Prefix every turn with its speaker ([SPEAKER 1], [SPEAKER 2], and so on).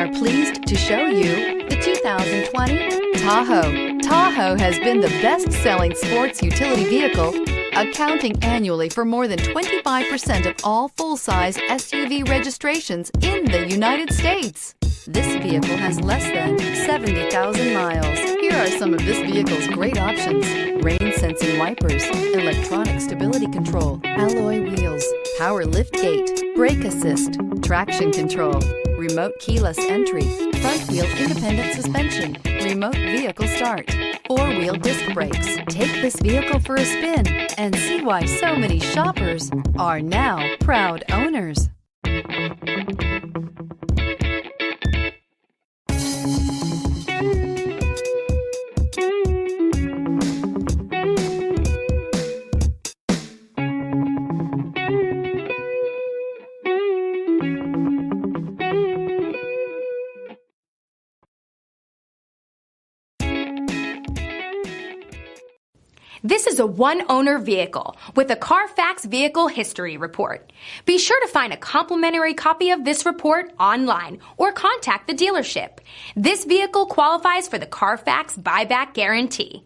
[SPEAKER 1] are pleased to show you the 2020 Tahoe. Tahoe has been the best-selling sports utility vehicle, accounting annually for more than 25% of all full-size SUV registrations in the United States. This vehicle has less than 70,000 miles. Here are some of this vehicle's great options: rain-sensing wipers, electronic stability control, alloy wheels, power liftgate, brake assist, traction control, remote keyless entry, front wheel independent suspension, remote vehicle start, four-wheel disc brakes. Take this vehicle for a spin and see why so many shoppers are now proud owners.
[SPEAKER 2] This is a one-owner vehicle with a CARFAX Vehicle History Report. Be sure to find a complimentary copy of this report online or contact the dealership. This vehicle qualifies for the CARFAX Buyback Guarantee.